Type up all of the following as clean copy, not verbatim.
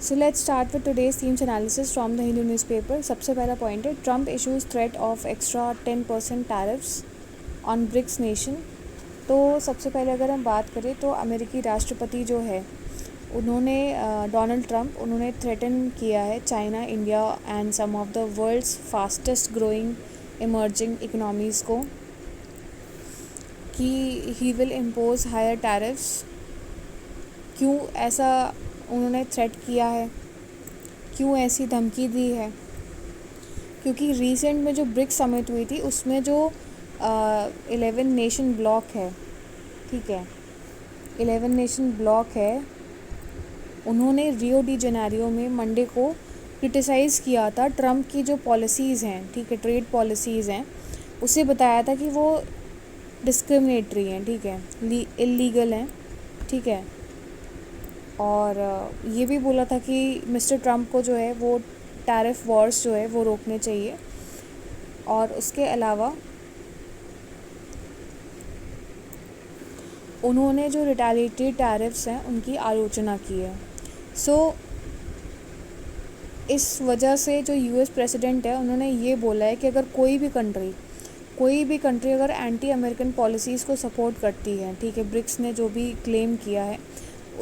So let's start with today's themes analysis from the Hindu newspaper. सबसे पहला point है, Trump issues threat of extra 10% tariffs on BRICS nation. तो सबसे पहले अगर हम बात करें तो अमेरिकी राष्ट्रपति जो है उन्होंने डोनाल्ड ट्रम्प उन्होंने थ्रेटन किया है China, India and some of the world's fastest growing emerging economies को कि he will impose higher tariffs. क्यों ऐसा उन्होंने थ्रेट किया है, क्यों ऐसी धमकी दी है? क्योंकि रीसेंट में जो ब्रिक्स समिट हुई थी उसमें जो 11 नेशन ब्लॉक है, ठीक है, 11 नेशन ब्लॉक है, उन्होंने रियो डी जेनेरियो में मंडे को क्रिटिसाइज़ किया था ट्रम्प की जो पॉलिसीज़ हैं, ठीक है, ट्रेड पॉलिसीज़ हैं, उसे बताया था कि वो डिस्क्रिमिनेटरी हैं, ठीक है, इलीगल हैं, ठीक है। और ये भी बोला था कि मिस्टर ट्रम्प को जो है वो टैरिफ वॉर्स जो है वो रोकने चाहिए। और उसके अलावा उन्होंने जो रिटेलिएटरी टैरिफ्स हैं उनकी आलोचना की है। इस वजह से जो यूएस प्रेसिडेंट है उन्होंने ये बोला है कि अगर कोई भी कंट्री अगर एंटी अमेरिकन पॉलिसीज़ को सपोर्ट करती है, ठीक है, ब्रिक्स ने जो भी क्लेम किया है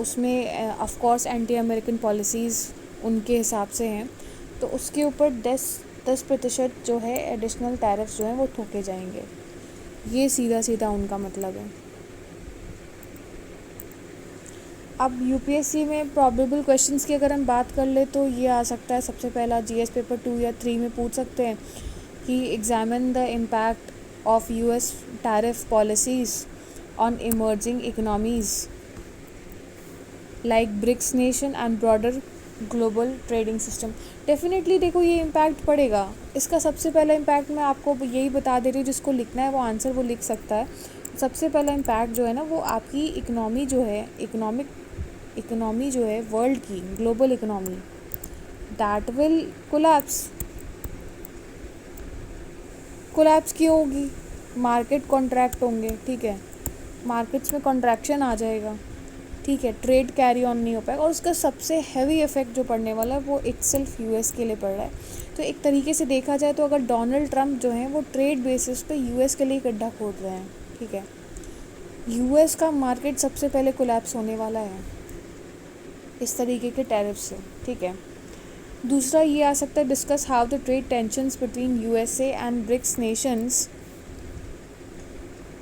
उसमें of course anti American policies उनके हिसाब से हैं, तो उसके ऊपर 10% जो है एडिशनल टैरिफ्स जो हैं वो ठोके जाएंगे। ये सीधा उनका मतलब है। अब यूपीएससी में प्रॉबेबल क्वेश्चंस की अगर हम बात कर ले तो ये आ सकता है, सबसे पहला जीएस पेपर 2 या 3 में पूछ सकते हैं कि examine the impact of US tariff policies on emerging economies like BRICS nation and broader global trading system. Definitely देखो ये इम्पैक्ट पड़ेगा। इसका सबसे पहला इम्पैक्ट मैं आपको यही बता दे रही हूँ, जिसको लिखना है वो आंसर वो लिख सकता है। सबसे पहला इम्पैक्ट जो है ना वो आपकी इकोनॉमी जो है, इकोनॉमी जो है वर्ल्ड की, global economy, that will collapse क्यों होगी? मार्केट कॉन्ट्रैक्ट होंगे, ठीक है, मार्केट्स में कॉन्ट्रैक्शन आ जाएगा, ठीक है, ट्रेड कैरी ऑन नहीं हो पाएगा। और उसका सबसे हैवी इफेक्ट जो पड़ने वाला है वो इटसेल्फ यूएस के लिए पड़ रहा है। तो एक तरीके से देखा जाए तो अगर डोनाल्ड ट्रम्प जो है वो ट्रेड बेसिस पे यूएस के लिए गड्ढा खोद रहे हैं, ठीक है, यूएस का मार्केट सबसे पहले कोलैप्स होने वाला है इस तरीके के टैरिफ से, ठीक है। दूसरा ये आ सकता है, discuss how the trade tensions between USA and BRICS nations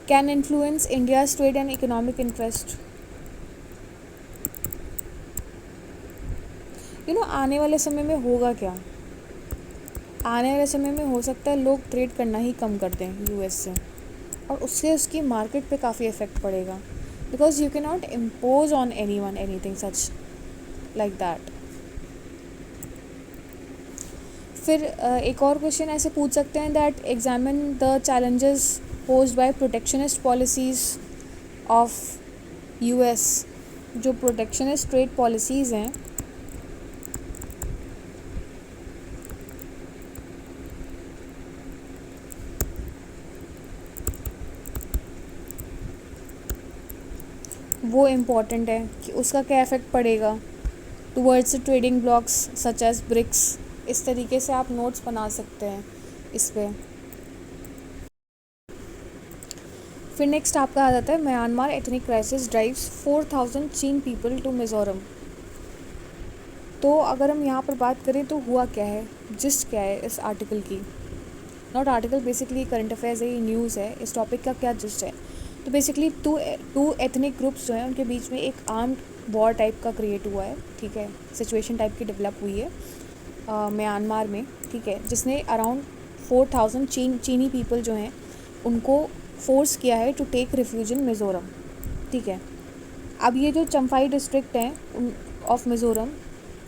can influence India's trade and economic interest. आने वाले समय में होगा क्या? आने वाले समय में हो सकता है लोग ट्रेड करना ही कम कर दें यूएस से, और उससे उसकी मार्केट पे काफ़ी इफ़ेक्ट पड़ेगा, because you can not impose on anyone anything such like that. फिर एक और क्वेश्चन ऐसे पूछ सकते हैं, that examine the challenges posed by protectionist policies of US. जो प्रोटेक्शनिस्ट ट्रेड पॉलिसीज़ हैं वो इम्पॉर्टेंट है कि उसका क्या इफ़ेक्ट पड़ेगा towards trading blocks such as BRICS. इस तरीके से आप नोट्स बना सकते हैं इस पर। फिर नेक्स्ट आपका आ जाता है, म्यांमार एथनिक क्राइसिस ड्राइव्स 4,000 चीन पीपल टू मिज़ोरम। तो अगर हम यहाँ पर बात करें तो हुआ क्या है, जिस्ट क्या है इस आर्टिकल की, not article, basically current affairs है, ये न्यूज़ है, इस टॉपिक का क्या जिस्ट है। तो बेसिकली टू एथनिक ग्रुप्स जो हैं उनके बीच में एक आर्म्ड वॉर टाइप का क्रिएट हुआ है, ठीक है, सिचुएशन टाइप की डेवलप हुई है म्यांमार में, ठीक है, जिसने अराउंड 4,000 चीनी पीपल जो हैं उनको फोर्स किया है to take refuge in Mizoram, ठीक है। अब ये जो चम्फाई डिस्ट्रिक्ट है of Mizoram,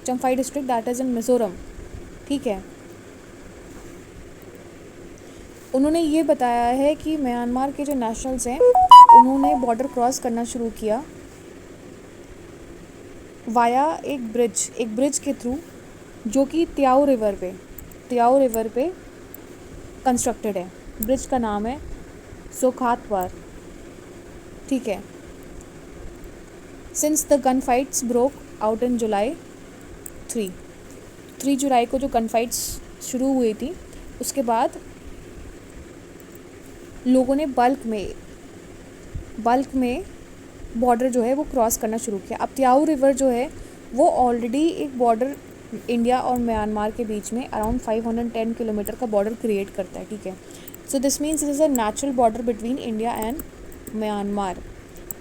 Champhai district that is in Mizoram, ठीक है, उन्होंने ये बताया है कि म्यांमार के जो नेशनल्स हैं उन्होंने बॉर्डर क्रॉस करना शुरू किया वाया एक ब्रिज के थ्रू, जो कि त्याओ रिवर पे कंस्ट्रक्टेड है। ब्रिज का नाम है सोखातवार, ठीक है। Since the gun fights broke out in July 3 जुलाई को जो गन फाइट्स शुरू हुई थी, उसके बाद लोगों ने बल्क में बॉर्डर जो है वो क्रॉस करना शुरू किया। अब त्याऊ रिवर जो है वो ऑलरेडी एक बॉर्डर इंडिया और म्यांमार के बीच में अराउंड 510 किलोमीटर का बॉर्डर क्रिएट करता है, ठीक है। So this means it is a natural border between India and Myanmar.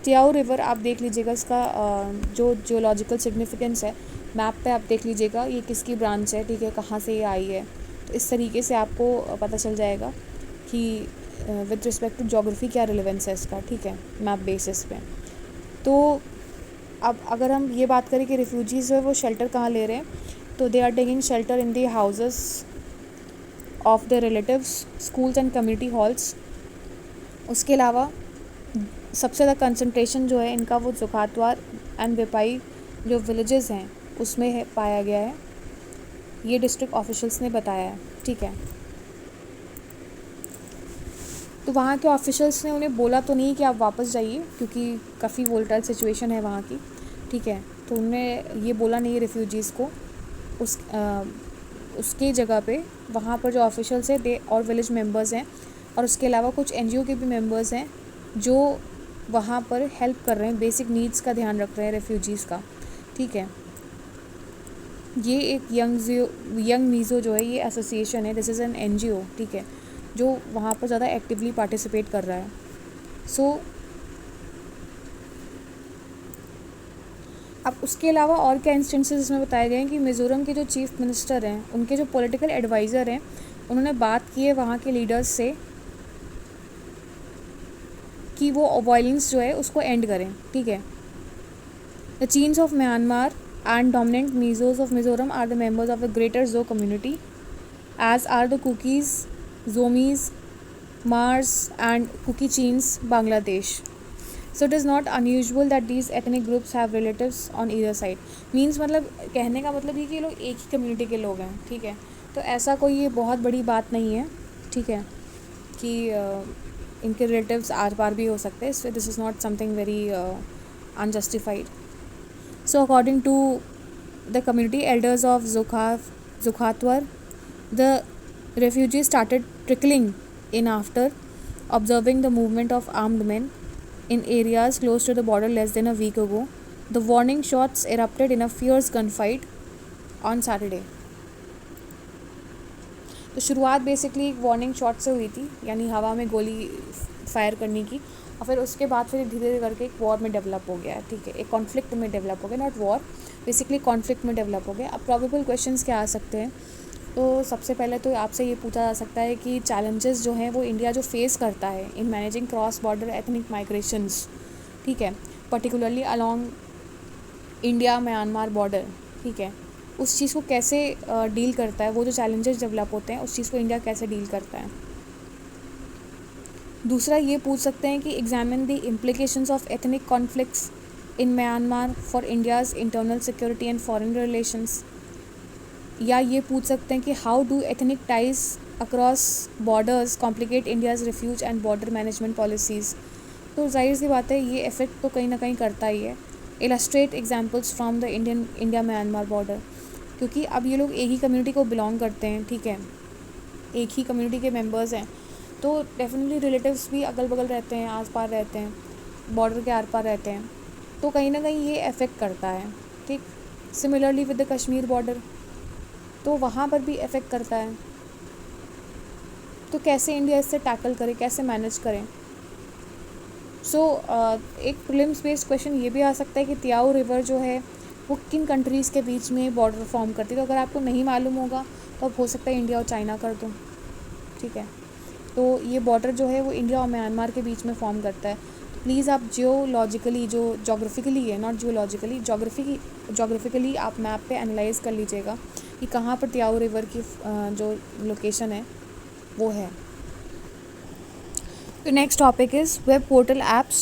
Tiau river आप देख लीजिएगा, इसका जो जियोलॉजिकल सिग्निफिकेंस है मैप पे आप देख लीजिएगा, ये किसकी ब्रांच है, ठीक है, कहाँ से ये आई है। तो इस तरीके से आपको पता चल जाएगा कि विद रिस्पेक्ट टू जोग्राफी क्या रिलेवेंस है इसका, ठीक है, मैप बेसिस पे। तो अब अगर हम ये बात करें कि रिफ्यूजीज़ जो है वो शेल्टर कहाँ ले रहे हैं, तो they are taking shelter in the houses of the relatives, schools and community halls. उसके अलावा सबसे ज़्यादा कंसंट्रेशन जो है इनका वो ज़ुखातवार एंड विपाई जो विलेजेस हैं उसमें है पाया गया है, ये डिस्ट्रिक्ट ऑफिशियल्स ने बताया है, ठीक है। तो वहाँ के ऑफिशियल्स ने उन्हें बोला तो नहीं कि आप वापस जाइए, क्योंकि काफ़ी वोलेटाइल सिचुएशन है वहाँ की, ठीक है। तो उन्होंने ये बोला नहीं रिफ्यूजीज़ को, उसकी जगह पे वहाँ पर जो ऑफिशियल्स हैं दे और विलेज मेंबर्स हैं, और उसके अलावा कुछ एनजीओ के भी मेंबर्स हैं जो वहाँ पर हेल्प कर रहे हैं, बेसिक नीड्स का ध्यान रख रहे हैं रेफ्यूजीज़ का, ठीक है। ये एक यंग मीज़ो जो है ये एसोसिएशन है, दिस इज़ एन एनजीओ, ठीक है, जो वहाँ पर ज़्यादा एक्टिवली पार्टिसिपेट कर रहा है। सो अब उसके अलावा और क्या इंस्टेंसेस इसमें बताए गए हैं कि मिज़ोरम के जो चीफ मिनिस्टर हैं, उनके जो पॉलिटिकल एडवाइज़र हैं, उन्होंने बात की है वहाँ के लीडर्स से कि वो वायलेंस जो है उसको एंड करें, ठीक है। The Chins of Myanmar and dominant Mizos of Mizoram are the members of the greater Zo community, as are the Kukis, Zomis, Mars and Kuki-Cheens, Bangladesh. So it is not unusual that these ethnic groups have relatives on either side. Means मतलब कहने का मतलब ये कि लोग एक ही community के लोग हैं, ठीक है। तो ऐसा कोई ये बहुत बड़ी बात नहीं है, ठीक है, कि इनके रिलेटिव्स आर पार भी हो सकते हैं। So this is not something very unjustified. So according to the community elders of Zukhatwar, the refugees started trickling in after observing the movement of armed men in areas close to the border less than a week ago. The warning shots erupted in a fierce gunfight on Saturday. तो शुरुआत basically एक warning shot से हुई थी, यानी हवा में गोली फायर करने की, और फिर उसके बाद फिर धीरे धीरे करके एक वॉर में डेवलप हो गया है, ठीक है, एक कॉन्फ्लिक्ट में डेवलप हो गया, नॉट वॉर, बेसिकली कॉन्फ्लिक्ट में डेवलप हो गया। अब प्रोबेबल क्वेश्चंस क्या आ सकते हैं, तो सबसे पहले तो आपसे ये पूछा जा सकता है कि चैलेंजेस जो हैं वो इंडिया जो फेस करता है in managing cross border ethnic migrations, ठीक है, particularly along India Myanmar border, ठीक है, उस चीज़ को कैसे डील करता है, वो जो चैलेंजेस डेवलप होते हैं उस चीज़ को इंडिया कैसे डील करता है। दूसरा ये पूछ सकते हैं कि examine the implications of ethnic conflicts in Myanmar for India's internal security and foreign relations, या ये पूछ सकते हैं कि how do ethnic ties across borders complicate India's refuge and border management policies. तो जाहिर सी बात है ये इफ़ेक्ट तो कहीं ना कहीं करता ही है। Illustrate examples from the India Myanmar border, क्योंकि अब ये लोग एक ही कम्युनिटी को बिलोंग करते हैं, ठीक है, एक ही कम्युनिटी के मेंबर्स हैं, तो डेफिनेटली रिलेटिव्स भी अगल बगल रहते हैं, आस पार रहते हैं, बॉर्डर के आर पार रहते हैं, तो कहीं ना कहीं ये इफ़ेक्ट करता है, ठीक। Similarly with the Kashmir border, तो वहाँ पर भी इफ़ेक्ट करता है। तो कैसे इंडिया इससे टैकल करे, कैसे मैनेज करें। सो एक प्रीलिम्स बेस्ड क्वेश्चन ये भी आ सकता है कि त्याऊ रिवर जो है वो किन कंट्रीज़ के बीच में बॉर्डर फॉर्म करती है। तो अगर आपको नहीं मालूम होगा तो अब हो सकता है इंडिया और चाइना कर दूँ, ठीक है। तो ये बॉर्डर जो है वो इंडिया और म्यांमार के बीच में फॉर्म करता है। प्लीज़ आप जियोलॉजिकली, जो जोग्राफिकली है, नॉट जियोलॉजिकली, जोग्राफिकली आप मैप पे एनालाइज कर लीजिएगा कि कहाँ पर त्याऊ रिवर की जो लोकेशन है वो है। The next topic is web portal apps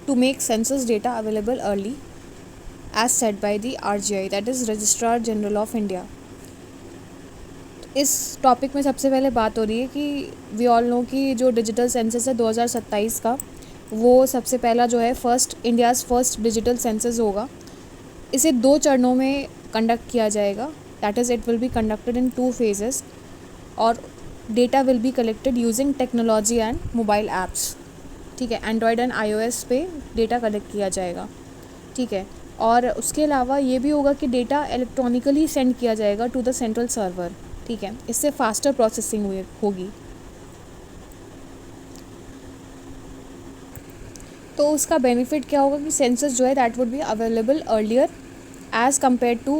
to make census data available early, as said by the RGI, that is Registrar General of India. इस टॉपिक में सबसे पहले बात हो रही है कि वी ऑल नो कि जो डिजिटल सेंसस है 2027 का, वो सबसे पहला जो है इंडियाज़ फर्स्ट डिजिटल सेंसस होगा। इसे 2 चरणों में कंडक्ट किया जाएगा, that is it will be conducted in 2 phases, और data will be collected using technology and mobile apps, ठीक है। एंड्रॉयड एंड iOS पे डेटा कलेक्ट किया जाएगा, ठीक है। और उसके अलावा ये भी होगा कि डेटा इलेक्ट्रॉनिकली सेंड किया जाएगा टू द सेंट्रल सर्वर, ठीक है। इससे फास्टर प्रोसेसिंग होगी। तो उसका बेनिफिट क्या होगा कि सेंसस जो है that would be available earlier as compare to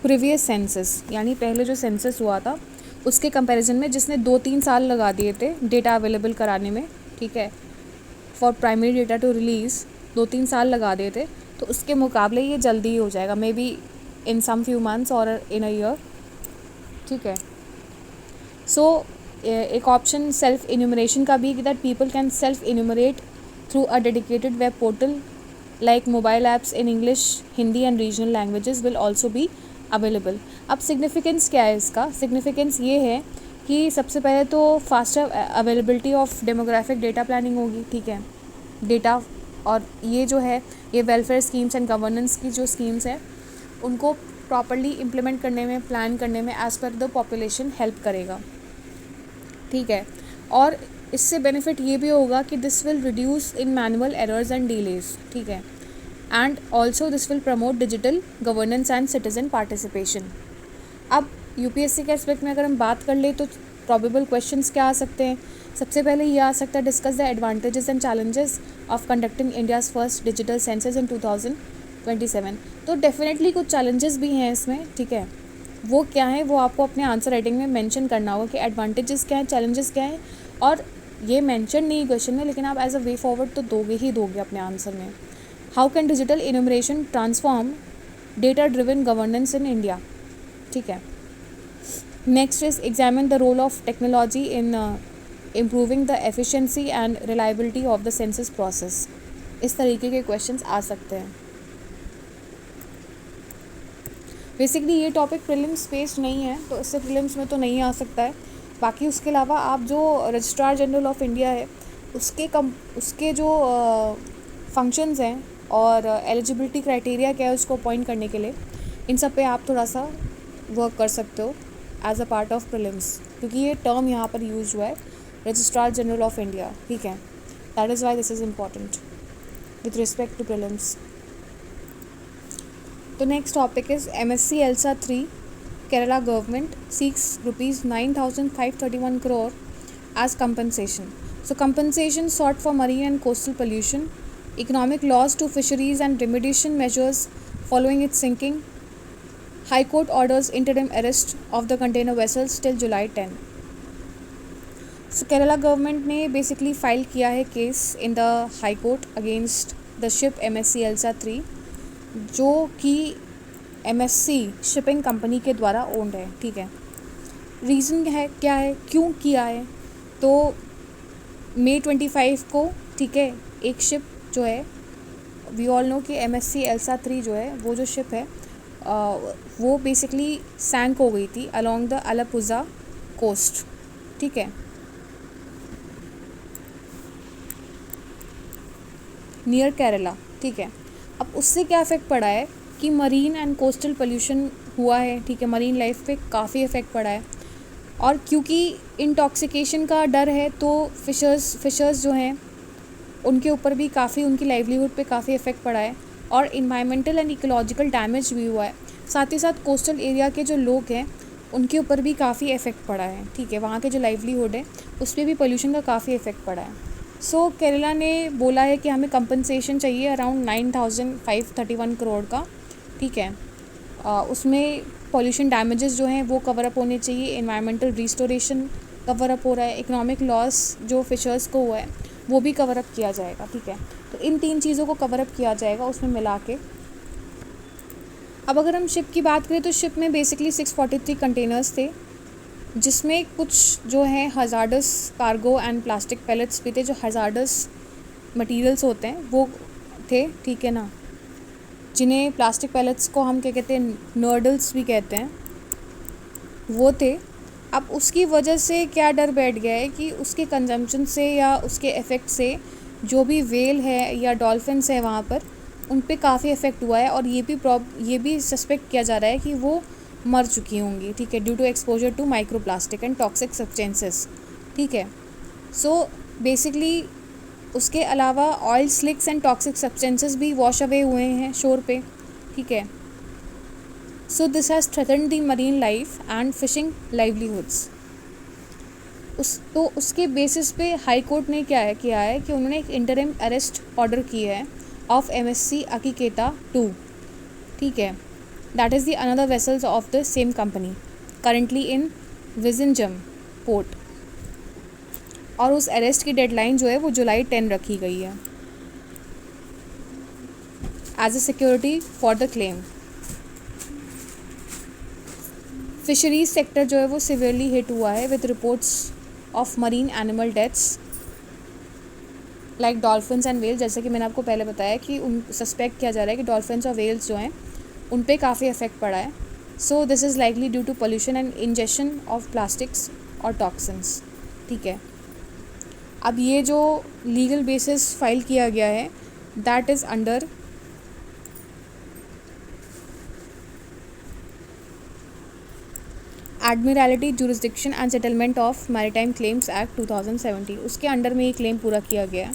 previous census, यानी पहले जो सेंसस हुआ था उसके कंपैरिजन में, जिसने 2-3 साल लगा दिए थे डेटा अवेलेबल कराने में, ठीक है, for primary data to release 2-3 साल लगा दिए थे, तो उसके मुकाबले ये जल्दी ही हो जाएगा, maybe in some few months और इन अ ईयर, ठीक है। सो एक ऑप्शन सेल्फ इन्यूमरेशन का भी, that people can self enumerate through a dedicated web portal like mobile apps in English, Hindi and regional languages will also be available। अब significance क्या है इसका? सिग्निफिकेंस ये है कि सबसे पहले तो faster availability of demographic data planning होगी, ठीक है। डेटा और ये जो है ये वेलफेयर स्कीम्स एंड गवर्नेंस की जो स्कीम्स हैं उनको प्रॉपरली इम्प्लीमेंट करने में, प्लान करने में as per the population help करेगा, ठीक है। और इससे बेनिफिट ये भी होगा कि this will reduce in manual errors and delays, ठीक है। And also this will promote digital governance and citizen participation. अब यूपीएससी के एस्पेक्ट में अगर हम बात कर ले तो प्रॉबेबल क्वेश्चंस क्या आ सकते हैं? सबसे पहले ये आ सकता है, discuss the advantages and challenges of conducting India's first digital census इन 2027। तो डेफिनेटली कुछ चैलेंजेस भी हैं इसमें, ठीक है। वो क्या है वो आपको अपने आंसर राइटिंग में मेंशन करना होगा कि एडवांटेजेस क्या हैं, चैलेंजेस क्या हैं, और ये मेंशन नहीं क्वेश्चन में, लेकिन आप एज अ वे फॉरवर्ड तो दोगे अपने आंसर में। How can digital innovation transform data driven governance in India, ठीक है। Next is examine the role of technology in improving the efficiency and reliability of the census process. इस तरीके के questions आ सकते हैं। बेसिकली ये टॉपिक प्रीलिम्स बेस्ड नहीं है, तो इससे प्रीलिम्स में तो नहीं आ सकता है। बाकी उसके अलावा आप जो रजिस्ट्रार जनरल ऑफ इंडिया है उसके जो फंक्शंस हैं और एलिजिबिलिटी क्राइटेरिया क्या है उसको अपॉइंट करने के लिए, इन सब पे आप थोड़ा सा वर्क कर सकते हो as a part of prelims, क्योंकि ये टर्म यहाँ पर यूज हुआ है, रजिस्ट्रार जनरल ऑफ इंडिया, ठीक है। That is why this is important with respect to prelims. The next topic is MSc ELSA 3 Kerala government seeks rupees 9,531 crore as compensation. So compensation sought for marine and coastal pollution, economic loss to fisheries and remediation measures following its sinking. High Court orders interim arrest of the container vessels till July 10. So Kerala government ने basically file किया है case in the High Court against the ship MSc ELSA 3, जो कि MSC shipping company के द्वारा owned है, ठीक है। रीज़न है क्या है, क्यों किया है? तो May 25 को, ठीक है, एक शिप जो है, वी ऑल नो कि MSc ELSA 3 जो है वो जो शिप है वो बेसिकली सैंक हो गई थी अलॉन्ग द अलापुज़ा कोस्ट, ठीक है, नियर केरला, ठीक है। अब उससे क्या इफ़ेक्ट पड़ा है कि मरीन एंड कोस्टल पोल्यूशन हुआ है, ठीक है, मरीन लाइफ पे काफ़ी इफ़ेक्ट पड़ा है, और क्योंकि इंटॉक्सिकेशन का डर है तो फिशर्स जो हैं उनके ऊपर भी काफ़ी, उनकी लाइवलीहुड पे काफ़ी इफ़ेक्ट पड़ा है, और इन्वायरमेंटल एंड इकोलॉजिकल डैमेज भी हुआ है। साथ ही साथ कोस्टल एरिया के जो लोग हैं उनके ऊपर भी काफ़ी इफ़ेक्ट पड़ा है, ठीक है, वहाँ के जो लाइवलीहुड है उस पर भी पोल्यूशन का काफ़ी इफ़ेक्ट पड़ा है। सो केरला ने बोला है कि हमें कंपनसेशन चाहिए अराउंड 9,531 करोड़ का, ठीक है। उसमें पॉल्यूशन डैमेजेस जो हैं वो कवर अप होने चाहिए, एनवायरमेंटल रिस्टोरेशन कवर अप हो रहा है, इकोनॉमिक लॉस जो फिशर्स को हुआ है वो भी कवर अप किया जाएगा, ठीक है। तो इन 3 चीज़ों को कवर अप किया जाएगा उसमें मिला के। अब अगर हम शिप की बात करें तो शिप में बेसिकली 643 कंटेनर्स थे, जिसमें कुछ जो है hazardous cargo and plastic pallets भी थे, जो हज़ार्डस मटेरियल्स होते हैं वो थे, ठीक है ना, जिन्हें प्लास्टिक पैलेट्स को हम क्या कहते हैं, नर्डल्स भी कहते हैं, वो थे। अब उसकी वजह से क्या डर बैठ गया है कि उसके कंजम्पशन से या उसके इफ़ेक्ट से जो भी वेल है या डॉल्फिन्स है वहाँ पर, उन पे काफ़ी इफ़ेक्ट हुआ है और ये भी सस्पेक्ट किया जा रहा है कि वो मर चुकी होंगी, ठीक है, due to exposure to micro plastic and toxic substances, ठीक है। सो बेसिकली उसके अलावा oil slicks and toxic substances भी वॉश अवे हुए हैं शोर पे, ठीक है। So this has threatened the marine life and fishing livelihoods. उसके बेसिस पे हाई कोर्ट ने क्या है किया है कि उन्होंने एक इंटरिम अरेस्ट ऑर्डर की है ऑफ MSC अकीकेटा 2, ठीक है, that is the another vessels of the same company currently in Vizhinjam port. और उस अरेस्ट की डेडलाइन जो है वो जुलाई 10 रखी गई है as a security for the claim. Fisheries sector जो है वो सिवियरली हिट हुआ है with reports of marine animal deaths like dolphins and whales. जैसे कि मैंने आपको पहले बताया कि उन सस्पेक्ट किया जा रहा है कि डॉल्फिन्स और वेल्स जो हैं उन पे काफ़ी इफेक्ट पड़ा है। So this is likely due to pollution and injection of plastics और टॉक्सिन्स, ठीक है। अब ये जो लीगल बेसिस फाइल किया गया है that is under Admiralty Jurisdiction and Settlement of Maritime Claims Act 2017, उसके अंडर में ये क्लेम पूरा किया गया है।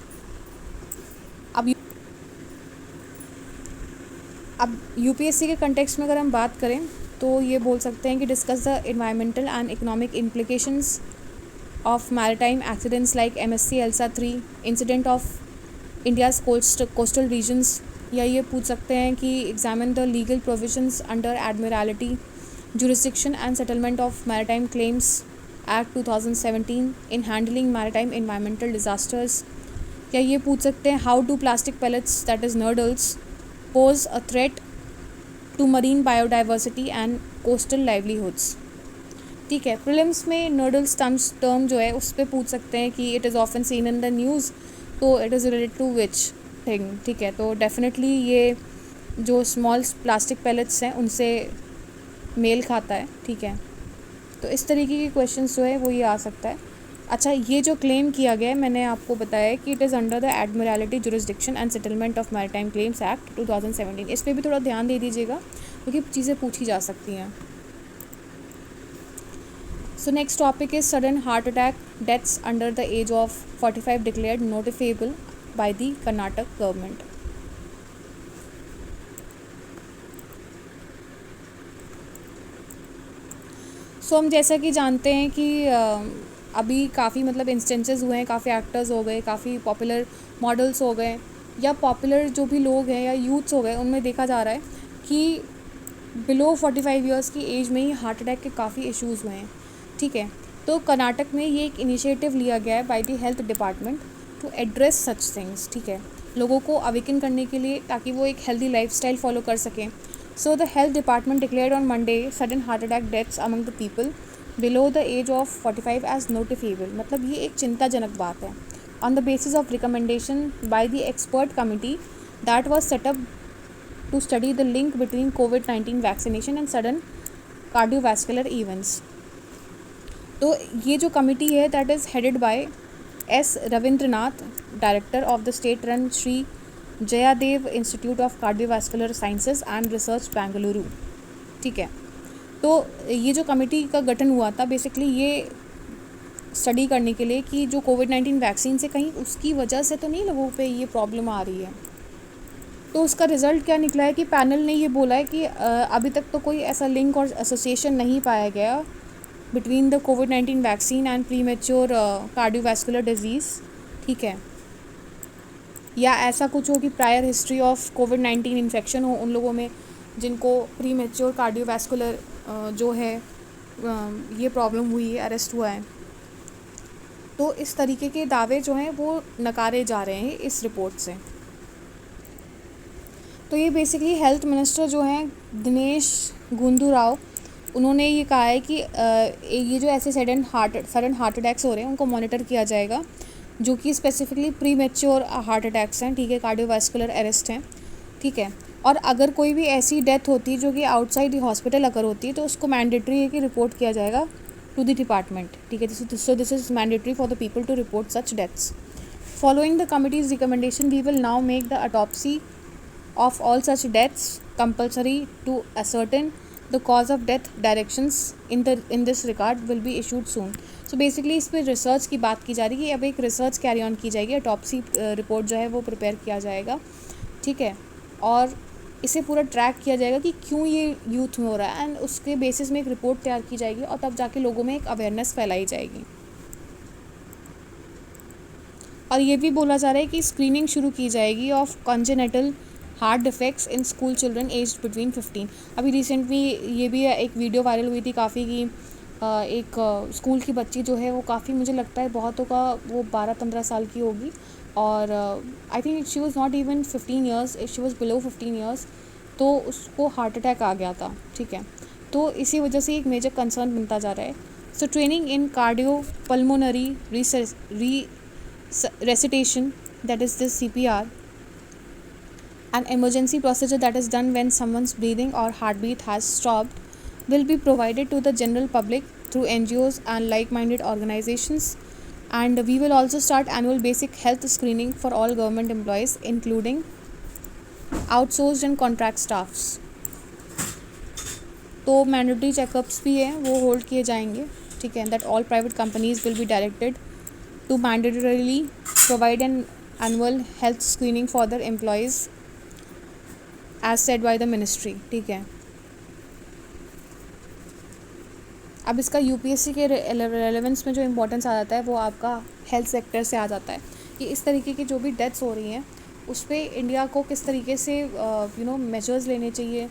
अब UPSC के कंटेक्स्ट में अगर हम बात करें तो ये बोल सकते हैं कि discuss the environmental and economic implications of maritime accidents like MSC ELSA 3 incident of India's coastal regions. या ये पूछ सकते हैं कि examine the legal provisions under Admiralty Jurisdiction and Settlement of Maritime Claims Act 2017 in handling maritime environmental disasters. या ये पूछ सकते हैं how do plastic pellets that is nurdles pose a threat to marine biodiversity and coastal livelihoods, ठीक है। Prelims में नर्डल्स term जो है उस पर पूछ सकते हैं कि it is often seen in the news, तो it is related to which thing, ठीक है। तो डेफिनेटली ये जो स्मॉल प्लास्टिक पैलेट्स हैं उनसे मेल खाता है, ठीक है। तो इस तरीके के क्वेश्चंस जो है वो ये आ सकता है। अच्छा, ये जो क्लेम किया गया है मैंने आपको बताया कि it is under the Admiralty Jurisdiction and Settlement of Maritime Claims Act 2017। इस पर भी थोड़ा ध्यान दे दीजिएगा क्योंकि चीज़ें पूछी जा सकती हैं। So next topic is sudden heart attack deaths under the age of 45 declared notifiable by the Karnataka government. So हम जैसा कि जानते हैं कि अभी काफ़ी मतलब इंस्टेंसेस हुए हैं, काफ़ी एक्टर्स हो गए, काफ़ी पॉपुलर मॉडल्स हो गए या पॉपुलर जो भी लोग हैं या यूथ्स हो गए, उनमें देखा जा रहा है कि बिलो 45 इयर्स की एज में ही हार्ट अटैक के काफ़ी इश्यूज़ हुए हैं, ठीक है। तो कर्नाटक में ये एक इनिशिएटिव लिया गया है by the health department to address such things, ठीक है, लोगों को अवेकन करने के लिए ताकि वो एक हेल्दी लाइफस्टाइल फॉलो कर सकें। So the health department declared on Monday sudden heart attack deaths among the people below the age of 45 age notifiable. मतलब ये एक चिंताजनक बात है। On the basis of recommendation by the expert committee that was set up to study the link between COVID-19 vaccination and sudden cardiovascular events. तो ये जो committee है that is headed by S. Ravindranath, director of the state run Shri Jayadeva institute of cardiovascular sciences and research Bengaluru, ठीक है। तो ये जो committee का गठन हुआ था बेसिकली ये स्टडी करने के लिए कि जो COVID-19 वैक्सीन से कहीं उसकी वजह से तो नहीं लोगों पे ये प्रॉब्लम आ रही है। तो उसका रिज़ल्ट क्या निकला है कि पैनल ने ये बोला है कि अभी तक तो कोई ऐसा लिंक और एसोसिएशन नहीं पाया गया between the COVID-19 vaccine and premature cardiovascular disease, ठीक है। या ऐसा कुछ हो कि prior history of COVID-19 infection हो उन लोगों में जिनको प्रीमेच्योर कार्डियोवैस्कुलर जो है ये प्रॉब्लम हुई है, अरेस्ट हुआ है। तो इस तरीके के दावे जो हैं वो नकारे जा रहे हैं इस रिपोर्ट से। तो ये बेसिकली हेल्थ मिनिस्टर जो हैं दिनेश गुंडू राव, उन्होंने ये कहा है कि ये जो ऐसे सडन हार्ट अटैक्स हो रहे हैं उनको मॉनिटर किया जाएगा, जो कि स्पेसिफिकली प्रीमेच्योर हार्ट अटैक्स हैं, ठीक है, कार्डियोवैस्कुलर अरेस्ट हैं, ठीक है। और अगर कोई भी ऐसी डेथ होती है जो कि आउटसाइड हॉस्पिटल अगर होती है तो उसको मैंडेटरी है कि रिपोर्ट किया जाएगा टू द डिपार्टमेंट, ठीक है। So this is mandatory for the people to report such deaths. Following the committee's recommendation we will now make the autopsy of all such deaths compulsory to ascertain the cause of death directions in this regard will be issued soon. So basically इस पर research की बात की जा रही है कि अब एक रिसर्च कैरी ऑन की जाएगी, ऑटोप्सी रिपोर्ट जो है वो प्रिपेयर किया जाएगा, ठीक है, और इसे पूरा ट्रैक किया जाएगा कि क्यों ये यूथ में हो रहा है, एंड उसके बेसिस में एक रिपोर्ट तैयार की जाएगी और तब जाके लोगों में एक अवेयरनेस फैलाई जाएगी. और ये भी बोला जा रहा है कि स्क्रीनिंग शुरू की जाएगी of congenital heart defects in school children aged between 15. अभी रिसेंटली ये भी एक वीडियो वायरल हुई थी काफ़ी कि एक स्कूल की बच्ची जो है वो काफ़ी, मुझे लगता है बहुतों का वो 12-15 साल की होगी, और I think she was not even 15 years, she was below 15 years, तो उसको हार्ट अटैक आ गया था, ठीक है. तो इसी वजह से एक मेजर कंसर्न बनता जा रहा है. So training in cardio pulmonary resuscitation, that is this CPR, an emergency procedure that is done when someone's breathing or heartbeat has stopped, will be provided to the general public through NGOs and like-minded organizations. And we will also start annual basic health screening for all government employees, including outsourced and contract staffs. तो mandatory checkups भी हैं वो hold किए जाएंगे, ठीक है. That all private companies will be directed to mandatorily provide an annual health screening for their employees as said by the ministry, ठीक है. अब इसका यूपीएससी के रेलेवेंस में जो इम्पोर्टेंस आ जाता है वो आपका हेल्थ सेक्टर से आ जाता है कि इस तरीके की जो भी डेथ्स हो रही हैं उस पर इंडिया को किस तरीके से मेजर्स लेने चाहिए,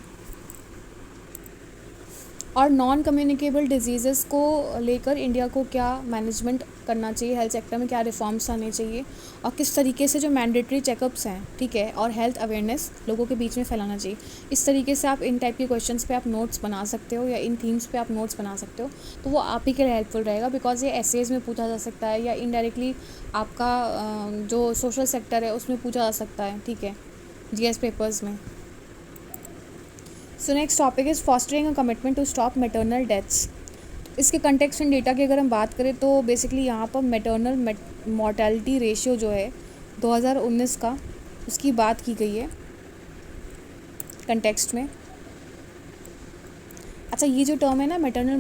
और नॉन कम्युनिकेबल डिजीज़ को लेकर इंडिया को क्या मैनेजमेंट करना चाहिए, हेल्थ सेक्टर में क्या रिफॉर्म्स आने चाहिए, और किस तरीके से जो मैंडेटरी चेकअप्स हैं, ठीक है, और हेल्थ अवेयरनेस लोगों के बीच में फैलाना चाहिए. इस तरीके से आप इन टाइप के क्वेश्चंस पे आप नोट्स बना सकते हो या इन थीम्स पे आप नोट्स बना सकते हो, तो वो आप ही के लिए हेल्पफुल रहेगा, बिकॉज ये एसेज में पूछा जा सकता है या इनडायरेक्टली आपका जो सोशल सेक्टर है उसमें पूछा जा सकता है, ठीक है, जीएस पेपर्स में. So next topic is fostering a commitment to stop maternal deaths. इसके कंटेक्स्ट एंड डेटा की अगर हम बात करें तो बेसिकली यहाँ पर मैटरनल मॉर्टेलिटी रेशियो जो है 2019 का, उसकी बात की गई है कंटेक्स्ट में. अच्छा, ये जो टर्म है ना maternal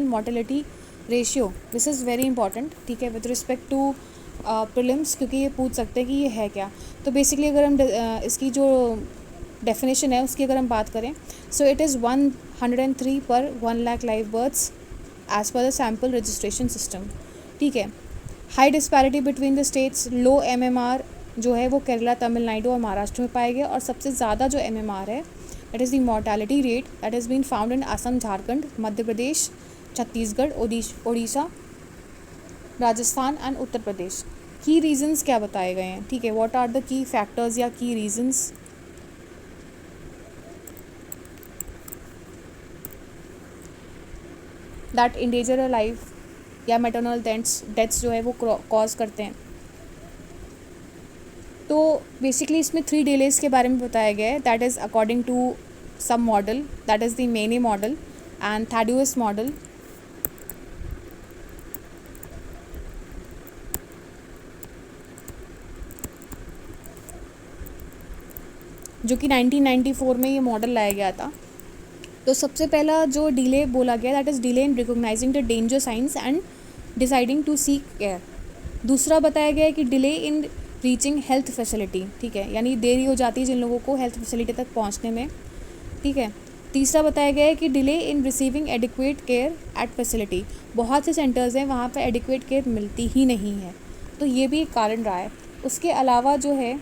mortality ratio, this is very important, ठीक है, विद रिस्पेक्ट टू प्रीलिम्स, क्योंकि ये पूछ सकते हैं कि ये है क्या. तो बेसिकली अगर हम इसकी जो डेफिनेशन है उसकी अगर हम बात करें, सो इट इज़ 103 पर 1 lakh live births as per the sample registration system, ठीक है. High disparity between the states, low MMR जो है वो केरला, तमिलनाडु और महाराष्ट्र में पाया गया, और सबसे ज़्यादा जो एमएमआर है that is the mortality rate that is been found in Assam, Jharkhand, Madhya Pradesh, Chhattisgarh, Odisha, Rajasthan and Uttar Pradesh. Key reasons क्या बताए गए हैं, ठीक है, what are the key factors या key reasons. That endanger a life या मैटरनल डेथ्स जो है वो कॉज करते हैं. तो बेसिकली इसमें 3 डिलेज के बारे में बताया गया है, that is according to some model, that is the Maine model and Thaddeus model. जो कि 1994 में ये मॉडल लाया गया था. तो सबसे पहला जो डिले बोला गया that is delay in recognising the danger signs and deciding to seek care. दूसरा बताया गया है कि delay in reaching health facility, ठीक है, यानी देरी हो जाती है जिन लोगों को हेल्थ फैसिलिटी तक पहुंचने में, ठीक है. तीसरा बताया गया है कि delay in receiving adequate care at facility. बहुत से सेंटर्स हैं वहाँ पर एडिक्वेट केयर मिलती ही नहीं है, तो ये भी एक कारण रहा है. उसके अलावा जो है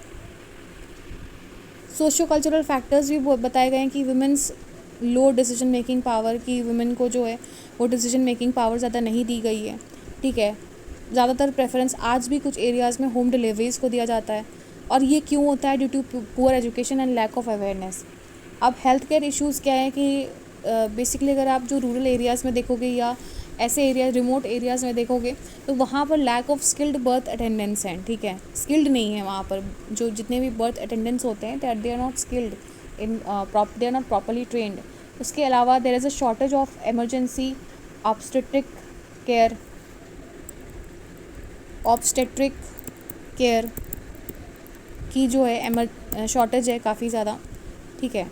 सोशो कल्चरल फैक्टर्स भी बताए गए हैं कि वुमेंस लो डिसीजन मेकिंग पावर, की वुमेन को जो है वो डिसीजन मेकिंग पावर ज़्यादा नहीं दी गई है, ठीक है. ज़्यादातर प्रेफरेंस आज भी कुछ एरियाज़ में होम डिलीवरीज़ को दिया जाता है, और ये क्यों होता है, due to poor education and lack of awareness. अब हेल्थ केयर इशूज़ क्या है कि बेसिकली अगर आप जो रूरल एरियाज़ में देखोगे या ऐसे एरिया रिमोट एरियाज़ में देखोगे तो वहाँ पर lack of skilled birth attendants हैं, ठीक है, स्किल्ड नहीं है वहाँ पर. जो जितने भी बर्थ अटेंडेंट्स होते हैं they are not skilled in they are not properly trained. उसके अलावा there is a shortage of emergency obstetric care की जो है शॉर्टेज है काफ़ी ज़्यादा, ठीक है।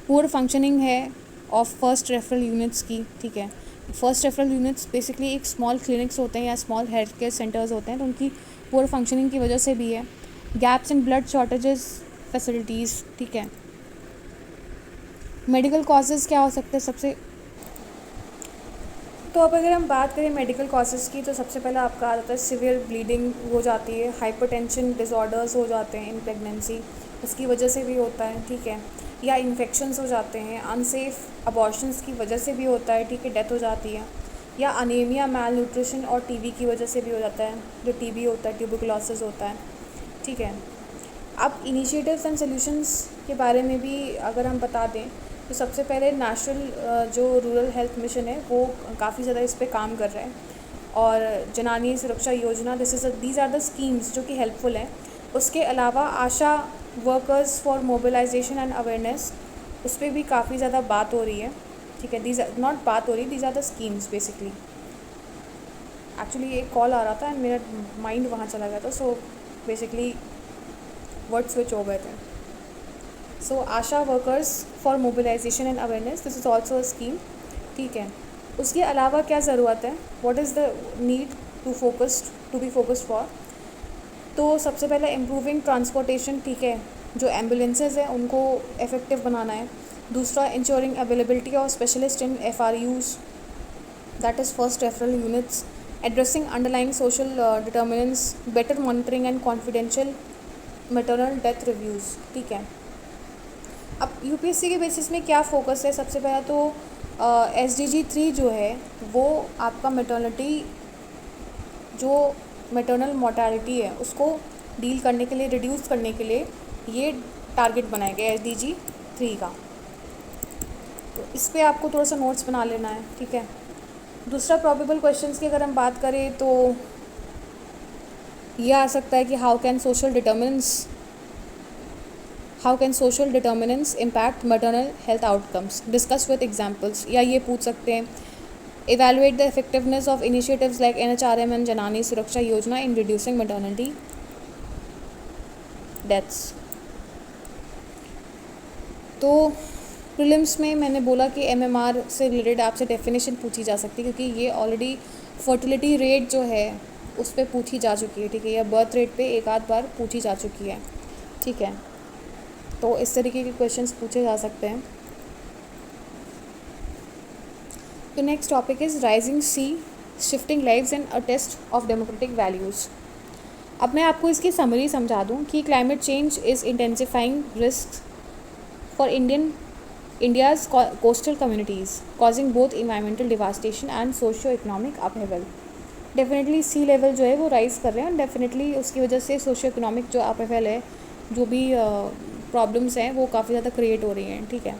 पुअर फंक्शनिंग है ऑफ फर्स्ट रेफरल यूनिट्स की, ठीक है। फर्स्ट रेफरल यूनिट्स बेसिकली एक स्मॉल क्लिनिक्स होते हैं या स्मॉल हेल्थ केयर सेंटर्स होते हैं, तो उनकी पुअर फंक्शनिंग की वजह से भी है। Gaps in blood shortages facilities, ठीक है। मेडिकल कॉजेज़ क्या हो सकते हैं सबसे, तो अब अगर हम बात करें मेडिकल कॉजेज़ की, तो सबसे पहले आपका आ जाता है सिवियर ब्लीडिंग हो जाती है, हाइपरटेंशन डिसऑर्डर्स हो जाते हैं इन प्रेगनेंसी, उसकी वजह से भी होता है, ठीक है। या इन्फेक्शंस हो जाते हैं, अनसेफ अबॉर्शंस की वजह से भी होता है, ठीक है, डेथ हो जाती है। या अनीमिया, मैल न्यूट्रिशन और टीबी की वजह से भी हो जाता है, जो टीबी होता है, ट्यूबरकुलोसिस होता है, ठीक है। अब इनिशिएटिव्स एंड सॉल्यूशंस के बारे में भी अगर हम बता दें, तो सबसे पहले नेशनल जो रूरल हेल्थ मिशन है वो काफ़ी ज़्यादा इस पे काम कर रहा है, और जनानी सुरक्षा योजना, दीज आर द स्कीम्स जो कि हेल्पफुल हैं। उसके अलावा ASHA workers for mobilisation and awareness, उस पर भी काफ़ी ज़्यादा बात हो रही है, ठीक है। दीज नॉट बात हो रही, these are the schemes basically. Actually एक कॉल आ रहा था एंड मेरा माइंड वहाँ चला गया था, सो बेसिकली वर्ड स्विच हो गए थे। So ASHA workers for mobilisation and awareness, this is also a scheme, ठीक है। उसके अलावा क्या ज़रूरत है, what is the need to be focused for, तो सबसे पहले इम्प्रूविंग ट्रांसपोर्टेशन, ठीक है, जो एम्बुलेंसेज हैं उनको इफ़ेक्टिव बनाना है। दूसरा, ensuring availability of specialist in FRUs, that is first referral units, addressing underlying social determinants, better monitoring and confidential maternal death reviews, ठीक है। अब UPSC के बेसिस में क्या फोकस है, सबसे पहला तो SDG 3 जो है वो आपका मैटरनल मोर्टालिटी है उसको डील करने के लिए, रिड्यूस करने के लिए ये टारगेट बनाया गया है SDG 3 का, तो इस पे आपको थोड़ा सा नोट्स बना लेना है, ठीक है। दूसरा, प्रोबेबल क्वेश्चंस की अगर हम बात करें तो ये आ सकता है कि how can social determinants impact maternal health outcomes, discuss with examples, या ये पूछ सकते हैं evaluate the effectiveness of initiatives like NHRM and Janani Suraksha Yojana in reducing maternity deaths। तो प्रीलिम्स में मैंने बोला कि MMR से रिलेटेड आपसे डेफिनेशन पूछी जा सकती है, क्योंकि ये ऑलरेडी फर्टिलिटी रेट जो है उस पर पूछी जा चुकी है, ठीक है, या बर्थ रेट पे एक आध बार पूछी जा चुकी है, ठीक है। तो इस तरीके के क्वेश्चंस पूछे जा सकते हैं। तो next topic is rising sea, shifting lives and a test of democratic values. अब मैं आपको इसकी समरी समझा दूं कि climate change is intensifying risk for India's coastal communities, causing both environmental devastation and socio economic upheaval. Definitely sea level जो है वो राइज़ कर रहे हैं, और डेफिनेटली उसकी वजह से सोशियो इकोनॉमिक जो अपहेवल है, जो भी प्रॉब्लम्स हैं वो काफ़ी ज़्यादा क्रिएट हो रही हैं, ठीक है।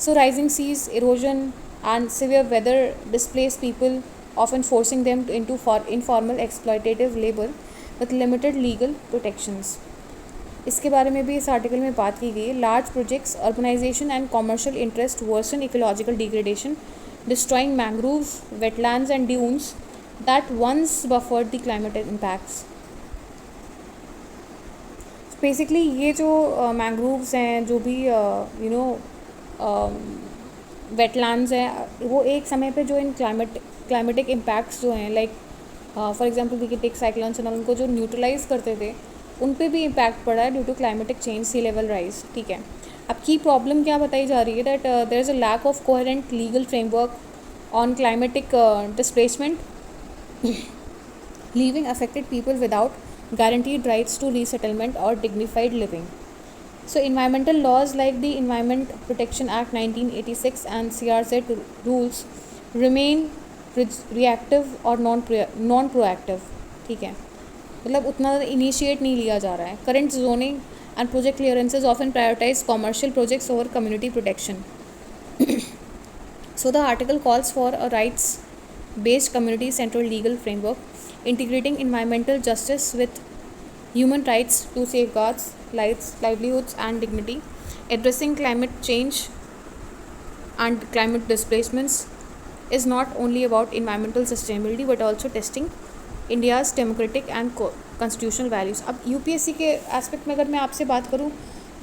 So rising seas, erosion and severe weather displace people, often forcing them into informal exploitative labor with limited legal protections। इसके बारे में भी इस आर्टिकल में बात की गई है। Large projects, urbanisation and commercial interest versus ecological degradation, destroying mangroves, wetlands and dunes that once buffered the climate impacts. Basically ये जो मैंग्रोव्स हैं, जो भी वेटलैंड्स हैं, वो एक समय पे जो इन क्लाइमेटिक इम्पैक्ट्स जो हैं, like for example we can take cyclones and उनको जो न्यूट्रलाइज करते थे, उन पे भी इम्पैक्ट पड़ा है due to climatic change, sea level rise, ठीक है। अब की प्रॉब्लम क्या बताई जा रही है, that there is a lack of coherent legal framework on climatic displacement, leaving affected people without guaranteed rights to resettlement or dignified living. So environmental laws like the Environment Protection Act 1986 and CRZ rules remain reactive or non-proactive, ठीक है, मतलब उतना initiate नहीं लिया जा रहा है। Current zoning and project clearances often prioritize commercial projects over community protection. So the article calls for a rights-based community-centered legal framework integrating environmental justice with human rights to safeguard lives, livelihoods and dignity, addressing climate change and climate displacements is not only about environmental sustainability but also testing India's democratic and constitutional values. अब UPSC के aspect में अगर मैं आपसे बात करूँ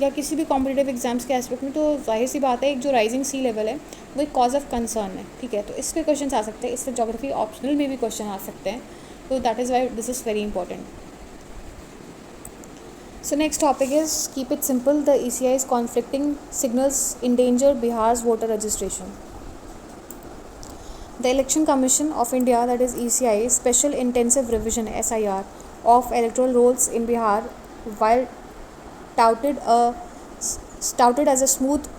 या किसी भी कॉम्पिटिटिव एग्जाम्स के एस्पेक्ट में, तो जाहिर सी बात है एक जो राइजिंग सी लेवल है वो एक कॉज ऑफ कंसर्न है, ठीक है। तो इस पर क्वेश्चन आ सकते हैं, इससे ज्योग्राफी ऑप्शनल में भी क्वेश्चन आ सकते हैं, तो that is why this is very important. So next topic is, keep it simple, the ECI's conflicting signals endanger Bihar's voter registration. The Election Commission of India, that is ECI, Special Intensive Revision SIR of electoral rolls in Bihar, while touted as a smooth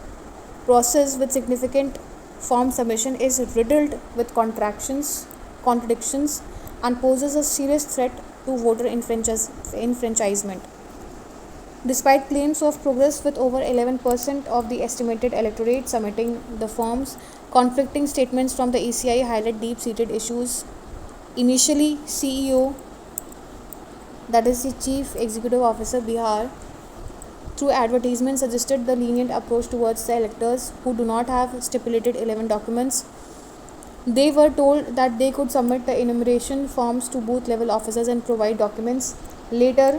process with significant form submission, is riddled with contradictions, and poses a serious threat to voter enfranchisement. Despite claims of progress with over 11% of the estimated electorate submitting the forms, conflicting statements from the ECI highlight deep-seated issues. Initially, CEO, that is the Chief Executive Officer Bihar, through advertisement suggested the lenient approach towards the electors who do not have stipulated 11 documents. They were told that they could submit the enumeration forms to booth level officers and provide documents later,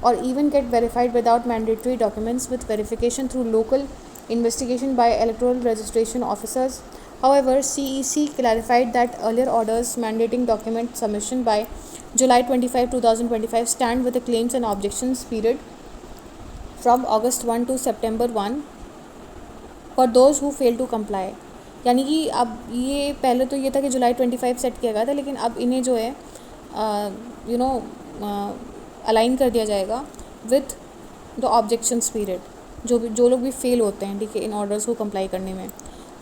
or even get verified without mandatory documents, with verification through local investigation by electoral registration officers. However, CEC clarified that earlier orders mandating document submission by July 25, 2025 stand, with the claims and objections period from August 1 to September 1 for those who fail to comply. यानी कि अब ये पहले तो ये था कि जुलाई 25 set किया गया था, लेकिन अब इन्हें जो है अलाइन कर दिया जाएगा विथ द ऑब्जेक्शंस पीरियड, जो लोग भी फेल होते हैं, ठीक है, इन ऑर्डर्स को कंप्लाई करने में.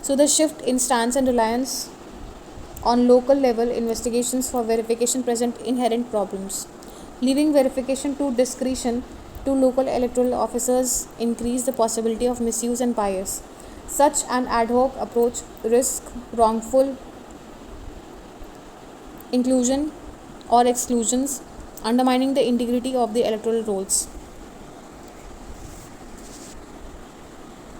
So the shift in stance and reliance on local level investigations for verification present inherent problems. Leaving verification to discretion to local electoral officers increase the possibility of misuse and bias. Such an ad hoc approach risks wrongful inclusion or exclusions, undermining the integrity of the electoral rolls.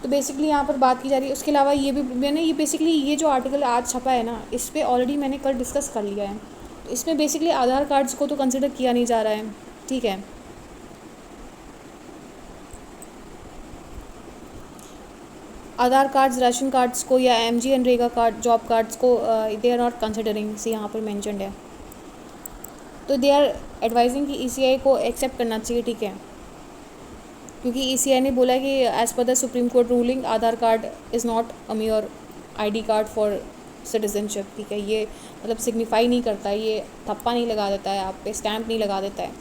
तो basically यहाँ पर बात की जा रही है. उसके अलावा ये भी मैंने ये जो आर्टिकल आज छपा है ना, इस पर ऑलरेडी मैंने कल डिस्कस कर लिया है. तो इसमें बेसिकली आधार कार्ड्स को तो कंसिडर किया नहीं जा रहा है, ठीक है. आधार कार्ड्स, राशन कार्ड्स को या MG NREGA card, job cards को दे आर नॉट कंसिडरिंग, से यहाँ पर मेंशन्ड है. तो दे आर एडवाइजिंग कि ECI को एक्सेप्ट करना चाहिए, ठीक है, क्योंकि ECI ने बोला कि as per the supreme court ruling Aadhaar card is not a mayor ID card for citizenship, ठीक है. ये मतलब सिग्निफाई नहीं करता है, ये थप्पा नहीं लगा देता है, आप पे स्टैम्प नहीं लगा देता है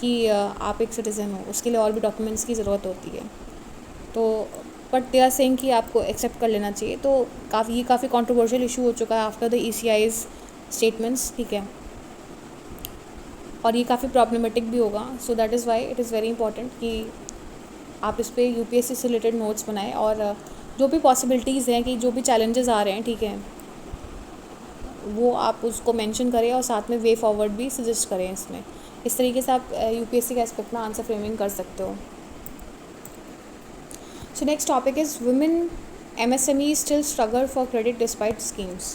कि आप एक सिटीज़न हो. उसके लिए और भी डॉक्यूमेंट्स की ज़रूरत होती है. तो बट दे आर सेइंग कि आपको एक्सेप्ट कर लेना चाहिए. तो काफ़ी कंट्रोवर्शियल इशू हो चुका है आफ्टर द ECI's स्टेटमेंट्स, ठीक है, और ये काफ़ी प्रॉब्लमेटिक भी होगा. So that is why it is very important कि आप इस पर UPSC से रिलेटेड नोट्स बनाएं, और जो भी पॉसिबिलिटीज़ हैं, कि जो भी चैलेंजेस आ रहे हैं, ठीक है, वो आप उसको मेंशन करें और साथ में वे फॉरवर्ड भी सजेस्ट करें. इसमें इस तरीके से आप UPSC के एस्पेक्ट में आंसर फ्रेमिंग कर सकते हो. So next topic is, women MSMEs still struggle for credit despite schemes.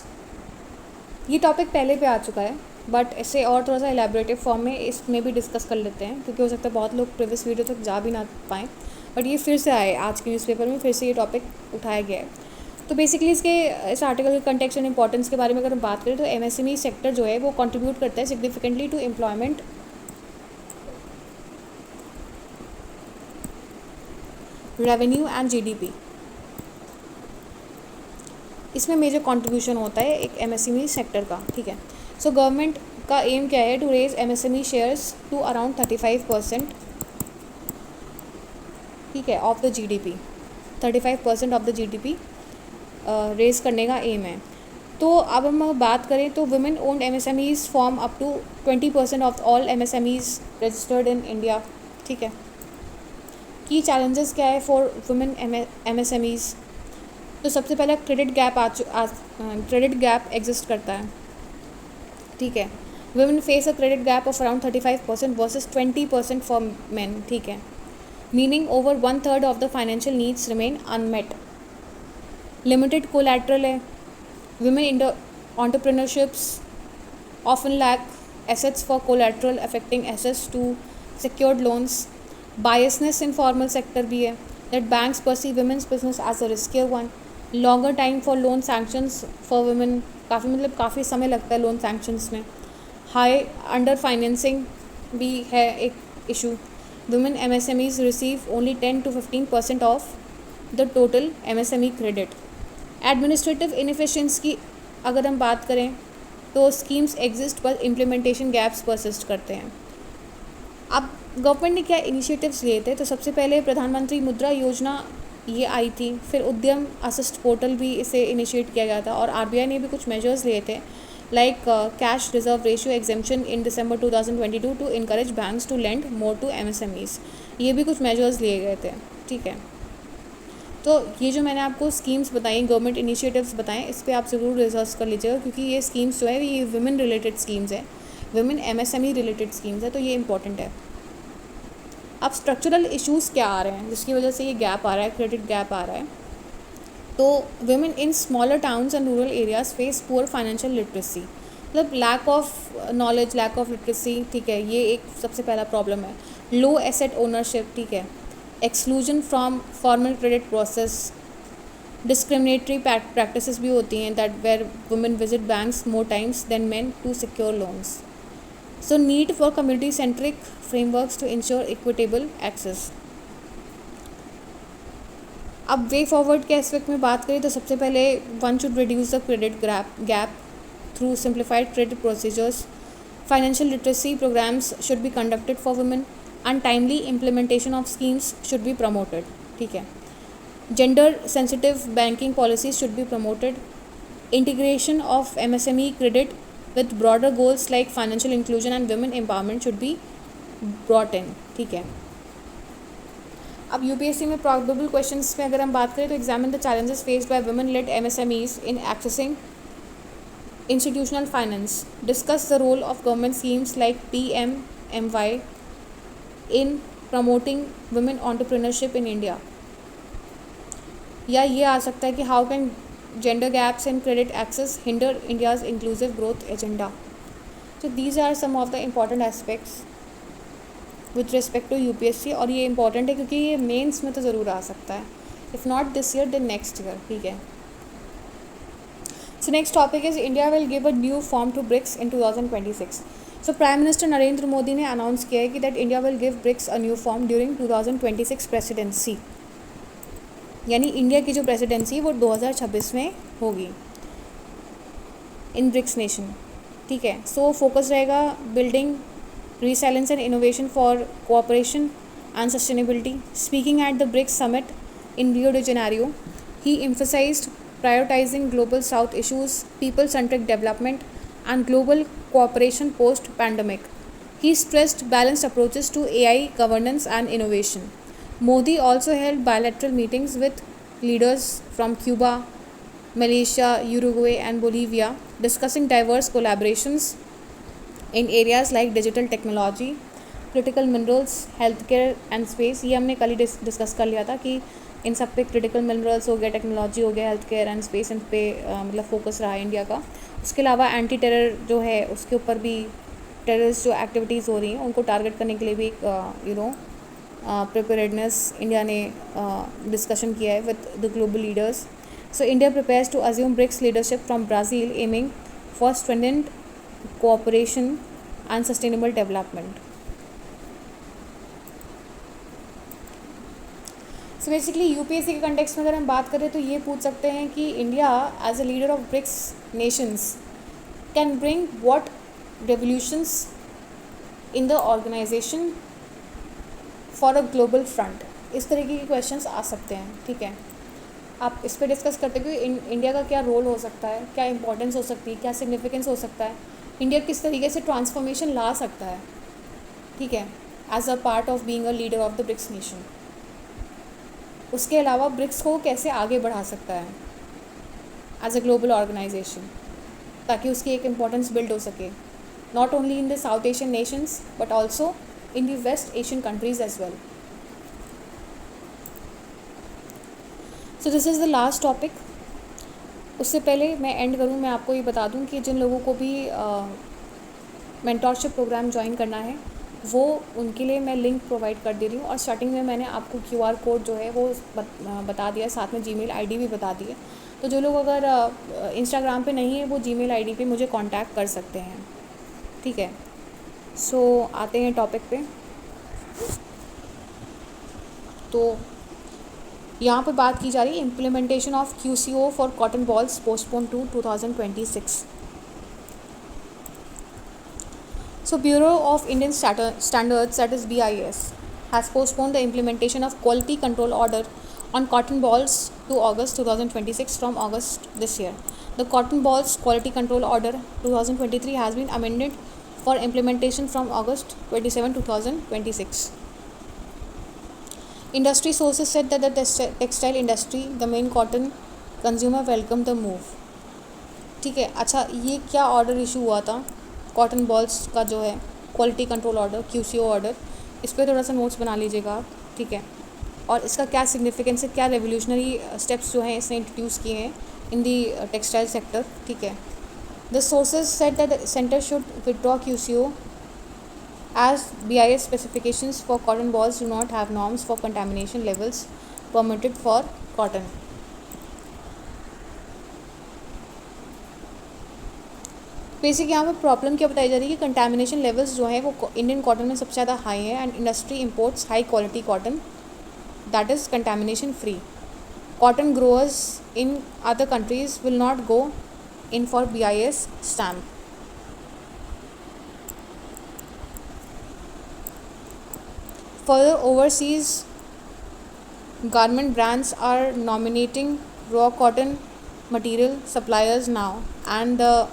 ये टॉपिक पहले पे आ चुका है, बट इसे और थोड़ा सा एलैबोरेटिव फॉर्म में इसमें भी डिस्कस कर लेते हैं, क्योंकि हो सकता है बहुत लोग प्रीवियस वीडियो तक जा भी ना पाएँ, बट ये फिर से आए आज के न्यूज़पेपर में, फिर से ये टॉपिक उठाया गया है. तो बेसिकली इस आर्टिकल के कंटेक्स्ट एंड इंपॉर्टेंस के बारे में अगर हम बात करें, तो MSME सेक्टर जो है वो कंट्रीब्यूट करता है significantly to employment, revenue and GDP. इसमें मेजर कंट्रीब्यूशन होता है एक MSME सेक्टर का, ठीक है. सो गवर्नमेंट का एम क्या है, to raise MSME shares to around 35%, ठीक है, of the GDP. 35% of the GDP raise करने का एम है. तो अब हम बात करें तो women owned MSMEs form up to 20% of all MSMEs registered in India, ठीक है. की चैलेंजेस क्या है फॉर वुमेन MSMEs. तो सबसे पहले क्रेडिट गैप एग्जिस्ट करता है, ठीक है. Women face a credit gap of around 35% versus 20% for men, ठीक है. Meaning over 1/3 of the financial needs remain unmet. Limited collateral है. Women entrepreneurships often lack assets for collateral, affecting access to secured loans, biasness in formal sector भी है, that banks perceive women's business as a riskier one, longer time for loan sanctions for women, काफ़ी समय लगता है loan sanctions में, high under financing भी है एक issue, women MSMEs receive only 10 to 15% of the total MSME credit, administrative inefficiency की अगर हम बात करें तो स्कीम्स एग्जिस्ट पर इम्प्लीमेंटेशन गैप्स परसिस्ट करते हैं। अब गवर्नमेंट ने क्या इनिशिएटिव्स लिए थे, तो सबसे पहले प्रधानमंत्री मुद्रा योजना ये आई थी, फिर उद्यम असिस्ट पोर्टल भी इसे इनिशिएट किया गया था, और आरबीआई ने भी कुछ मेजर्स लिए थे like cash reserve ratio exemption in December 2022 to encourage banks to lend more to MSMEs, ये भी कुछ मेजर्स लिए गए थे। ठीक है, तो ये जो मैंने आपको स्कीम्स बताई, गवर्नमेंट इनिशिएटिव्स बताएं, इस पर आप ज़रूर रिसर्च कर लीजिएगा, क्योंकि ये स्कीम्स जो है ये वुमेन रिलेटेड स्कीम्स है, वुमेन एमएसएमई रिलेटेड स्कीम्स है, तो ये इंपॉर्टेंट है। अब स्ट्रक्चरल इश्यूज़ क्या आ रहे हैं जिसकी वजह से ये गैप आ रहा है, क्रेडिट गैप आ रहा है, तो women in smaller towns and rural areas face poor financial literacy, मतलब lack of knowledge, lack of literacy. ठीक है, ये एक सबसे पहला प्रॉब्लम है। लो एसेट ओनरशिप, ठीक है, exclusion from formal credit process, discriminatory practices भी होती हैं, that where women visit banks more times than men to secure loans, so need for community centric frameworks to ensure equitable access. अब way forward के aspect में बात करें तो सबसे पहले one should reduce the credit gap through simplified credit procedures, financial literacy programmes should be conducted for women and timely implementation of schemes should be promoted. ठीक है, gender sensitive banking policies should be promoted, integration of MSME credit with broader goals like financial inclusion and women empowerment should be brought in. ठीक है, अब UPSC में probable questions में अगर हम बात करें तो examine the challenges faced by women lead MSMEs in accessing institutional finance, discuss the role of government schemes like PMMY in promoting women entrepreneurship in India, या ये आ सकता है कि how can gender gaps in credit access hinder India's inclusive growth agenda. So these are some of the important aspects with respect to UPSC, और ये important है क्योंकि ये मेंस में तो ज़रूर आ सकता है, if not this year then next year. ठीक है, so next topic is India will give a new form to BRICS in 2026. So prime minister Narendra Modi ने अनाउंस किया है कि that India will give BRICS a new form during 2026 presidency, यानी India की जो presidency वो 2026 में होगी इन ब्रिक्स नेशन। ठीक है, सो फोकस रहेगा building resilience and innovation for cooperation and sustainability. Speaking at the BRICS summit in Rio de Janeiro, he emphasised prioritising global south issues, people centric development and global cooperation post-pandemic. He stressed balanced approaches to AI governance and innovation. Modi also held bilateral meetings with leaders from Cuba, Malaysia, Uruguay and Bolivia, discussing diverse collaborations in areas like digital technology, critical minerals, healthcare and space. ये हमने कल ही discuss कर लिया था कि इन सब पे critical minerals हो गया, टेक्नोलॉजी हो गया, हेल्थ केयर एंड स्पेस, इन पे मतलब फोकस रहा है इंडिया का। उसके अलावा एंटी टेरर जो है उसके ऊपर भी, टेररिस्ट जो एक्टिविटीज़ हो रही हैं उनको टारगेट करने के लिए भी प्रिपेयर्डनेस इंडिया ने डिस्कशन किया है with the global leaders. So India prepares to assume BRICS leadership from Brazil, aiming for strengthened cooperation and sustainable development. So basically UPSC के कंटेक्स्ट में अगर हम बात करें तो ये पूछ सकते हैं कि India as a leader of BRICS nations can bring what revolutions in the organisation for a global front. इस तरीके के क्वेश्चंस आ सकते हैं। ठीक है, आप इस पर डिस्कस करते हैं कि इंडिया का क्या रोल हो सकता है, क्या इंपॉर्टेंस हो सकती है, क्या सिग्निफिकेंस हो सकता है, इंडिया किस तरीके से ट्रांसफॉर्मेशन ला सकता है। ठीक है, as a part of being a leader of the BRICS nation. उसके अलावा ब्रिक्स को कैसे आगे बढ़ा सकता है एज अ ग्लोबल ऑर्गेनाइजेशन, ताकि उसकी एक इम्पोर्टेंस बिल्ड हो सके, not only in the South Asian nations but also in the West Asian countries as well. So this is the last topic. उससे पहले मैं एंड करूँ, मैं आपको ये बता दूँ कि जिन लोगों को भी मेंटोरशिप प्रोग्राम ज्वाइन करना है वो उनके लिए मैं लिंक प्रोवाइड कर दे रही हूँ। और स्टार्टिंग में मैंने आपको QR कोड जो है वो बता दिया, साथ में जीमेल आईडी भी बता दी है। तो जो लोग अगर इंस्टाग्राम पे नहीं है वो जीमेल आईडी पे मुझे कांटेक्ट कर सकते हैं, ठीक है। सो आते हैं टॉपिक पे। तो यहाँ पे बात की जा रही है implementation of QCO for cotton balls postpone to 2026। So Bureau of Indian Standards, that is BIS, has postponed the implementation of quality control order on cotton balls to August 2026 from August this year. The cotton balls quality control order 2023 has been amended for implementation from August 27, 2026. Industry sources said that the textile industry, the main cotton consumer, welcomed the move. ठीक है, अच्छा ये क्या order issue हुआ था cotton balls का जो है quality control order, QCO order, इस पर थोड़ा सा नोट्स बना लीजिएगा आप, ठीक है। और इसका क्या सिग्निफिकेंस है, क्या रेवोल्यूशनरी स्टेप्स जो हैं इसने इंट्रोड्यूस किए हैं इन दी टेक्सटाइल सेक्टर, ठीक है। The sources said that the centre should withdraw QCO as BIS specifications for cotton balls do not have norms for contamination levels permitted for cotton. Basic यहाँ पे problem क्या बताई जा रही है कि कंटेमिनेशन लेवल्स जो है वो इंडियन कॉटन में सबसे ज़्यादा हाई है and industry imports high quality cotton that is contamination free. Cotton growers in other countries will not go in for BIS stamp. Further, overseas garment brands are nominating raw cotton material suppliers now, and the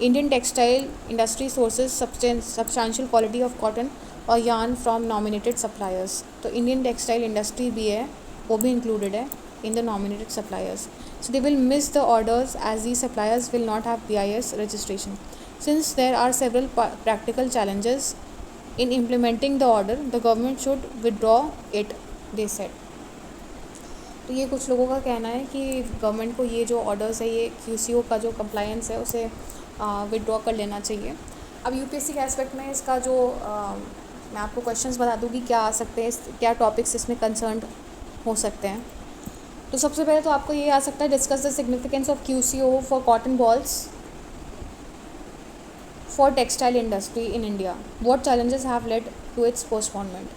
Indian textile industry sources substantial quality of cotton or yarn from nominated suppliers. तो Indian textile industry भी है, वो भी included है in the nominated suppliers. So they will miss the orders as these suppliers will not have BIS registration. Since there are several practical challenges in implementing the order, the government should withdraw it, they said. तो ये कुछ लोगों का कहना है कि government को ये जो ऑर्डर्स है, ये QCO का जो कंप्लायंस है उसे विड्रॉ कर लेना चाहिए. अब UPSC के एस्पेक्ट में इसका जो मैं आपको क्वेश्चंस बता दूँगी क्या आ सकते हैं, क्या टॉपिक्स इसमें कंसर्न हो सकते हैं. तो सबसे पहले तो आपको ये आ सकता है discuss the significance of QCO for cotton balls for textile industry in India, what challenges have led to its postponement.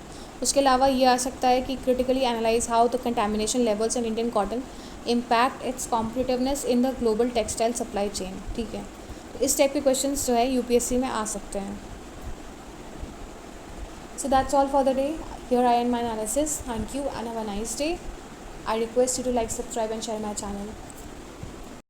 उसके अलावा ये आ सकता है कि critically analyse how the contamination levels in Indian cotton impact its competitiveness in the global textile supply chain. ठीक है, तो इस टाइप के क्वेश्चंस जो है UPSC में आ सकते हैं. So that's all for the day. Here I end my analysis. Thank you and have a nice day. I request you to like, subscribe and share my channel.